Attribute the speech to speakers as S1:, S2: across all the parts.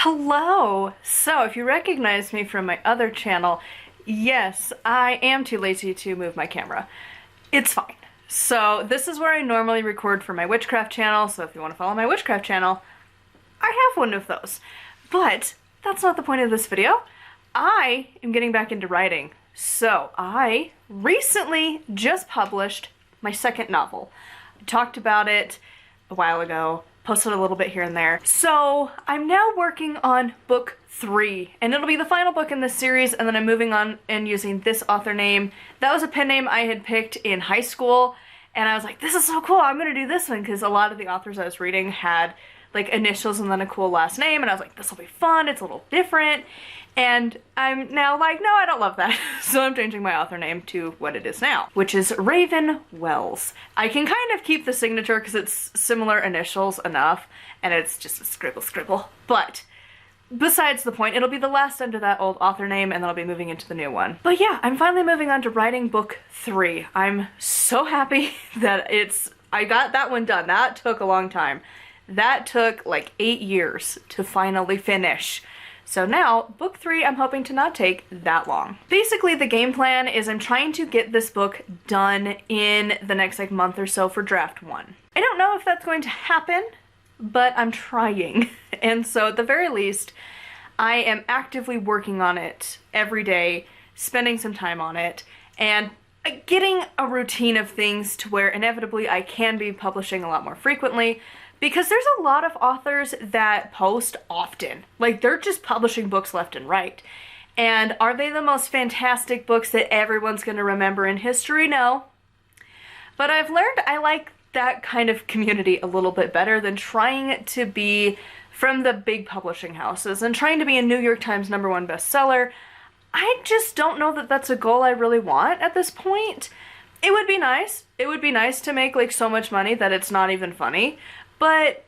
S1: Hello! So, if you recognize me from my other channel, yes, I am too lazy to move my camera. It's fine. So, this is where I normally record for my witchcraft channel, so if you want to follow my witchcraft channel, I have one of those. But, that's not the point of this video. I am getting back into writing. So, I recently just published my second novel. I talked about it a while ago. Posted a little bit here and there. So I'm now working on book 3, and it'll be the final book in this series, and then I'm moving on and using this author name. That was a pen name I had picked in high school, and I was like, this is so cool, I'm gonna do this one, because a lot of the authors I was reading had like initials and then a cool last name, and I was like, this will be fun, it's a little different. And I'm now like, no, I don't love that. So I'm changing my author name to what it is now, which is Raven Wells. I can kind of keep the signature because it's similar initials enough, and it's just a scribble. But besides the point, it'll be the last under that old author name, and then I'll be moving into the new one. But yeah, I'm finally moving on to writing book 3. I'm so happy that I got that one done. That took a long time. That took like 8 years to finally finish. So now, book 3 I'm hoping to not take that long. Basically, the game plan is I'm trying to get this book done in the next like month or so for draft 1. I don't know if that's going to happen, but I'm trying. And so at the very least, I am actively working on it every day, spending some time on it, and getting a routine of things to where inevitably I can be publishing a lot more frequently. Because there's a lot of authors that post often. Like, they're just publishing books left and right. And are they the most fantastic books that everyone's going to remember in history? No. But I've learned I like that kind of community a little bit better than trying to be from the big publishing houses and trying to be a New York Times #1 bestseller. I just don't know that that's a goal I really want at this point. It would be nice. It would be nice to make like so much money that it's not even funny. But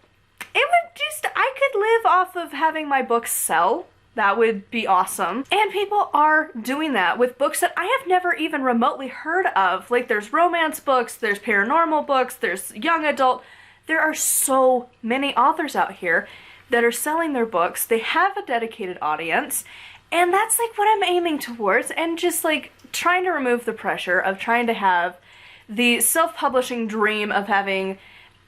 S1: it would just, I could live off of having my books sell. That would be awesome. And people are doing that with books that I have never even remotely heard of. Like, there's romance books, there's paranormal books, there's young adult. There are so many authors out here that are selling their books. They have a dedicated audience. And that's like what I'm aiming towards. And just like trying to remove the pressure of trying to have the self-publishing dream of having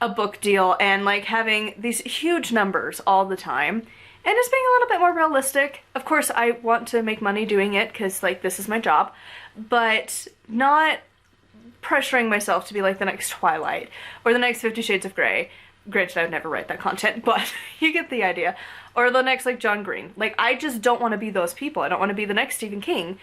S1: a book deal and like having these huge numbers all the time and just being a little bit more realistic. Of course, I want to make money doing it because like this is my job, but not pressuring myself to be like the next Twilight or the next 50 Shades of Grey. Granted, I would never write that content, but you get the idea. Or the next like John Green. Like, I just don't want to be those people. I don't want to be the next Stephen King.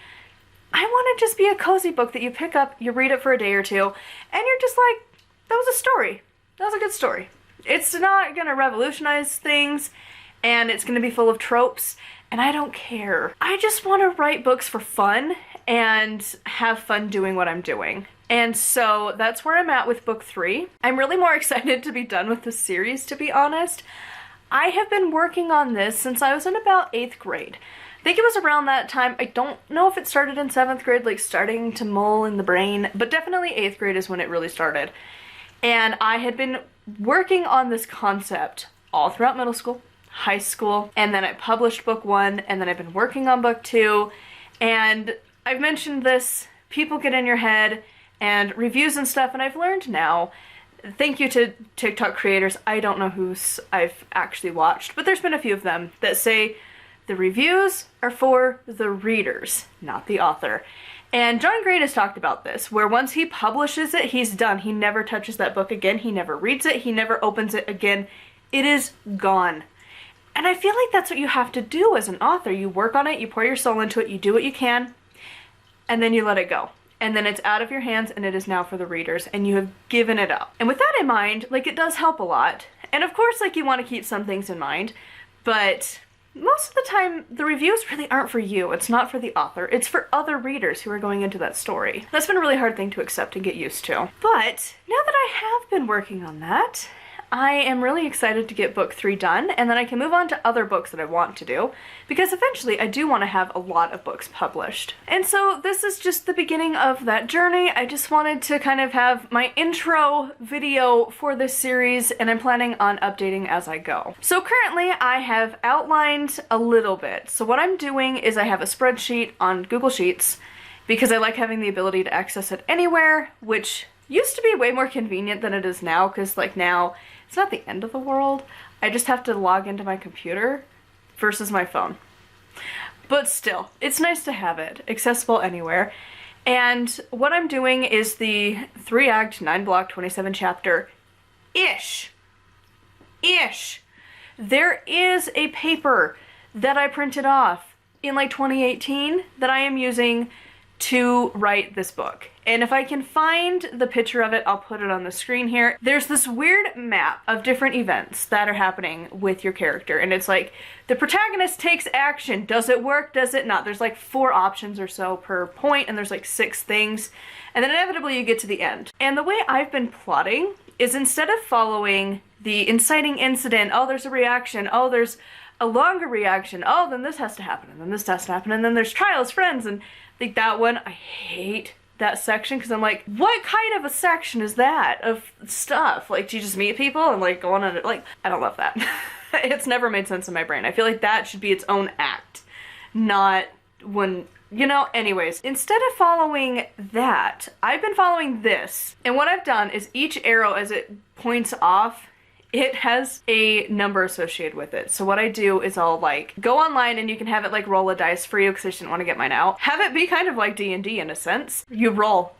S1: I want to just be a cozy book that you pick up, you read it for a day or two, and you're just like, that was a story. That was a good story. It's not gonna revolutionize things, and it's gonna be full of tropes, and I don't care. I just want to write books for fun and have fun doing what I'm doing. And so that's where I'm at with book 3. I'm really more excited to be done with the series, to be honest. I have been working on this since I was in about 8th grade. I think it was around that time. I don't know if it started in 7th grade, like starting to mull in the brain, but definitely 8th grade is when it really started. And I had been working on this concept all throughout middle school, high school, and then I published book 1, and then I've been working on book 2, and I've mentioned this, people get in your head, and reviews and stuff, and I've learned now, thank you to TikTok creators, I don't know whose I've actually watched, but there's been a few of them that say the reviews are for the readers, not the author. And John Green has talked about this, where once he publishes it, he's done. He never touches that book again. He never reads it. He never opens it again. It is gone. And I feel like that's what you have to do as an author. You work on it, you pour your soul into it, you do what you can, and then you let it go. And then it's out of your hands, and it is now for the readers, and you have given it up. And with that in mind, like, it does help a lot. And of course, like, you want to keep some things in mind, but most of the time, the reviews really aren't for you. It's not for the author. It's for other readers who are going into that story. That's been a really hard thing to accept and get used to. But now that I have been working on that, I am really excited to get book 3 done, and then I can move on to other books that I want to do, because eventually I do want to have a lot of books published. And so this is just the beginning of that journey. I just wanted to kind of have my intro video for this series, and I'm planning on updating as I go. So currently I have outlined a little bit. So what I'm doing is I have a spreadsheet on Google Sheets, because I like having the ability to access it anywhere, which used to be way more convenient than it is now, because like now it's not the end of the world. I just have to log into my computer versus my phone. But still, it's nice to have it accessible anywhere. And what I'm doing is the 3-act, 9-block, 27-chapter-ish. There is a paper that I printed off in like 2018 that I am using to write this book. And if I can find the picture of it, I'll put it on the screen here. There's this weird map of different events that are happening with your character. And it's like, the protagonist takes action. Does it work? Does it not? There's like 4 options or so per point, and there's like 6 things. And then inevitably you get to the end. And the way I've been plotting is, instead of following the inciting incident, oh, there's a reaction, oh, there's a longer reaction, oh, then this has to happen, and then this has to happen, and then there's trials, friends, and like that one, I hate that section, because I'm like, what kind of a section is that of stuff? Like, do you just meet people and like go on and like, I don't love that. It's never made sense in my brain. I feel like that should be its own act, not when, you know, anyways. Instead of following that, I've been following this. And what I've done is each arrow, as it points off, it has a number associated with it. So what I do is I'll like go online, and you can have it like roll a dice for you, because I just didn't want to get mine out. Have it be kind of like D&D in a sense. You roll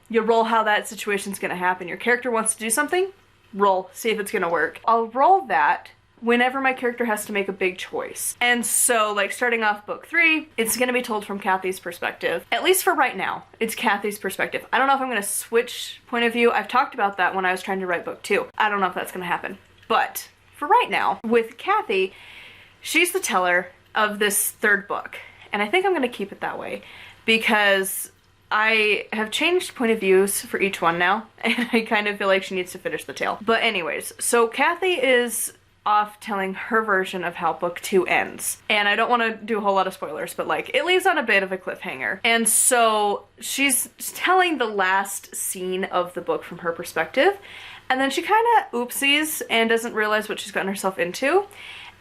S1: how that situation's gonna happen. Your character wants to do something, roll, see if it's gonna work. I'll roll that whenever my character has to make a big choice. And so like starting off book 3, it's gonna be told from Kathy's perspective. At least for right now, it's Kathy's perspective. I don't know if I'm gonna switch point of view. I've talked about that when I was trying to write book 2. I don't know if that's gonna happen. But for right now, with Kathy, she's the teller of this 3rd book. And I think I'm going to keep it that way, because I have changed point of views for each one now, and I kind of feel like she needs to finish the tale. But anyways, so Kathy is off telling her version of how book 2 ends. And I don't want to do a whole lot of spoilers, but like, it leaves on a bit of a cliffhanger. And so she's telling the last scene of the book from her perspective. And then she kind of oopsies and doesn't realize what she's gotten herself into.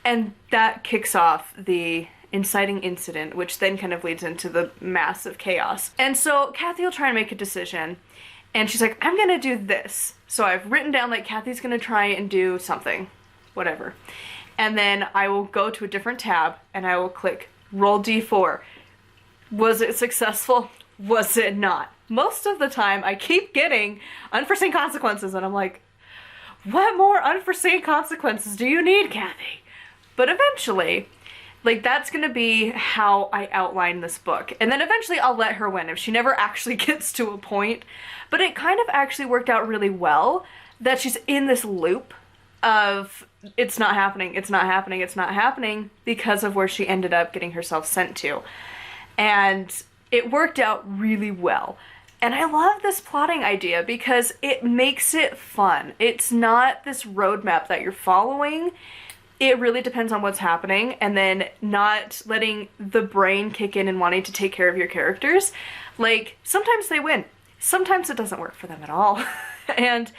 S1: And that kicks off the inciting incident, which then kind of leads into the massive chaos. And so Kathy will try and make a decision. And she's like, I'm going to do this. So I've written down like Kathy's going to try and do something, whatever. And then I will go to a different tab and I will click roll D4. Was it successful? Was it not? Most of the time I keep getting unforeseen consequences, and I'm like, what more unforeseen consequences do you need, Kathy? But eventually, like, that's gonna be how I outline this book. And then eventually I'll let her win if she never actually gets to a point. But it kind of actually worked out really well that she's in this loop of it's not happening, it's not happening, it's not happening, because of where she ended up getting herself sent to. And it worked out really well. And I love this plotting idea because it makes it fun. It's not this roadmap that you're following. It really depends on what's happening, and then not letting the brain kick in and wanting to take care of your characters. Like, sometimes they win. Sometimes it doesn't work for them at all. And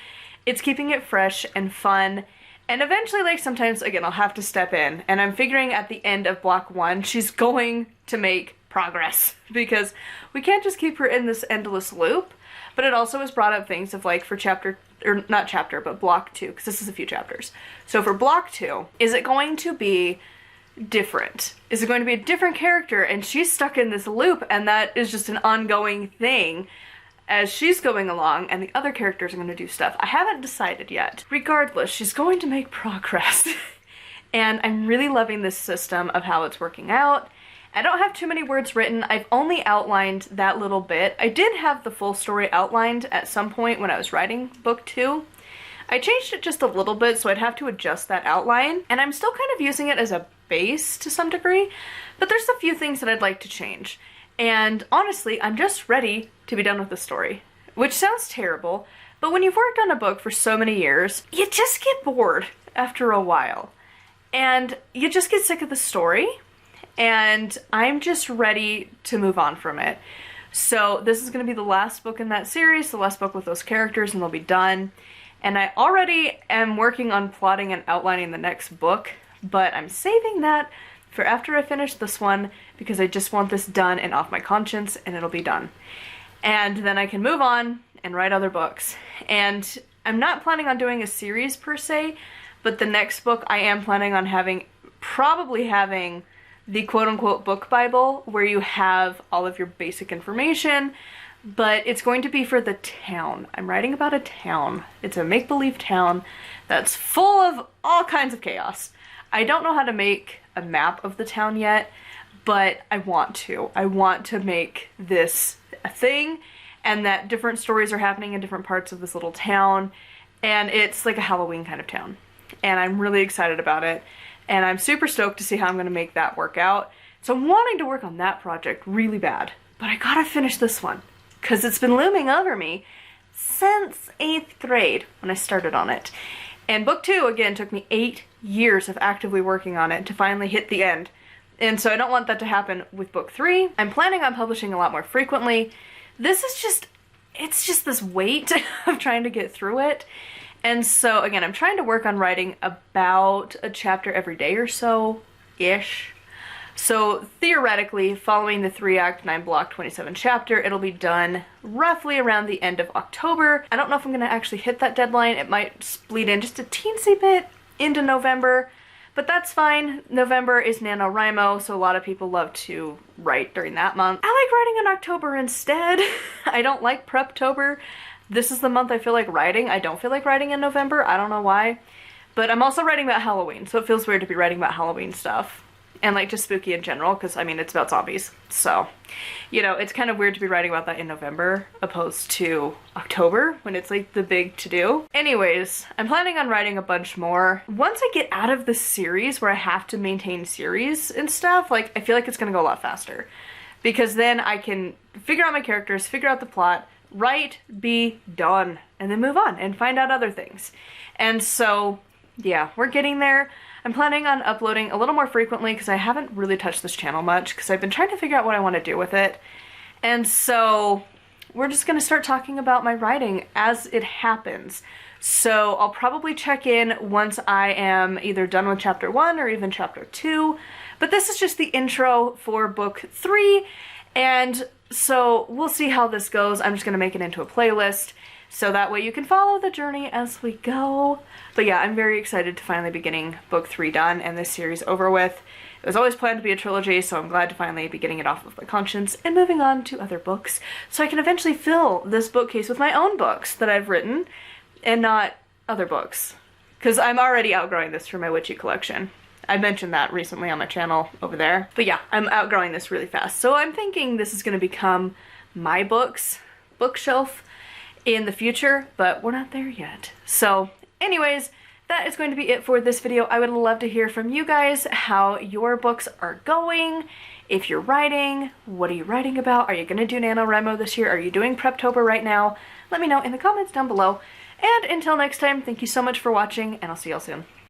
S1: it's keeping it fresh and fun. And eventually, like, sometimes, again, I'll have to step in. And I'm figuring at the end of block 1, she's going to make progress, because we can't just keep her in this endless loop. But it also has brought up things of like, for chapter, or not chapter, but block 2, because this is a few chapters. So for block 2, is it going to be different? Is it going to be a different character? And she's stuck in this loop, and that is just an ongoing thing as she's going along, and the other characters are going to do stuff. I haven't decided yet. Regardless, she's going to make progress. And I'm really loving this system of how it's working out. I don't have too many words written. I've only outlined that little bit. I did have the full story outlined at some point when I was writing book 2. I changed it just a little bit, so I'd have to adjust that outline. And I'm still kind of using it as a base to some degree, but there's a few things that I'd like to change. And honestly, I'm just ready to be done with the story, which sounds terrible, But when you've worked on a book for so many years, you just get bored after a while. And you just get sick of the story, and I'm just ready to move on from it. So this is going to be the last book in that series, the last book with those characters, and they'll be done. And I already am working on plotting and outlining the next book, but I'm saving that for after I finish this one because I just want this done and off my conscience, and it'll be done. And then I can move on and write other books. And I'm not planning on doing a series per se, but the next book I am planning on probably having the quote-unquote book Bible, where you have all of your basic information, but it's going to be for the town. I'm writing about a town. It's a make-believe town that's full of all kinds of chaos. I don't know how to make a map of the town yet, but I want to. I want to make this a thing, and that different stories are happening in different parts of this little town, and it's like a Halloween kind of town. And I'm really excited about it, and I'm super stoked to see how I'm going to make that work out. So I'm wanting to work on that project really bad, but I gotta finish this one, because it's been looming over me since 8th grade when I started on it. And book 2, again, took me 8 years of actively working on it to finally hit the end. And so I don't want that to happen with book 3. I'm planning on publishing a lot more frequently. This is it's just this weight of trying to get through it. And so, again, I'm trying to work on writing about a chapter every day or so-ish. So, theoretically, following the 3-act, 9-block, 27-chapter, it'll be done roughly around the end of October. I don't know if I'm going to actually hit that deadline. It might bleed in just a teensy bit into November, but that's fine. November is NaNoWriMo, so a lot of people love to write during that month. I like writing in October instead. I don't like Preptober. This is the month I feel like writing. I don't feel like writing in November. I don't know why. But I'm also writing about Halloween, so it feels weird to be writing about Halloween stuff. And like just spooky in general, because I mean it's about zombies. So, you know, it's kind of weird to be writing about that in November opposed to October when it's like the big to-do. Anyways, I'm planning on writing a bunch more. Once I get out of the series where I have to maintain series and stuff, like I feel like it's gonna go a lot faster. Because then I can figure out my characters, figure out the plot, write, be done, and then move on and find out other things. And so, yeah, we're getting there. I'm planning on uploading a little more frequently because I haven't really touched this channel much because I've been trying to figure out what I want to do with it. And so we're just going to start talking about my writing as it happens. So I'll probably check in once I am either done with chapter 1 or even chapter 2. But this is just the intro for book 3. And so we'll see how this goes. I'm just going to make it into a playlist so that way you can follow the journey as we go. But yeah, I'm very excited to finally be getting book 3 done and this series over with. It was always planned to be a trilogy, so I'm glad to finally be getting it off of my conscience and moving on to other books so I can eventually fill this bookcase with my own books that I've written and not other books. Because I'm already outgrowing this for my witchy collection. I mentioned that recently on my channel over there. But yeah, I'm outgrowing this really fast. So I'm thinking this is going to become my books bookshelf in the future, but we're not there yet. So anyways, that is going to be it for this video. I would love to hear from you guys how your books are going. If you're writing, what are you writing about? Are you going to do NaNoWriMo this year? Are you doing Preptober right now? Let me know in the comments down below. And until next time, thank you so much for watching, and I'll see y'all soon.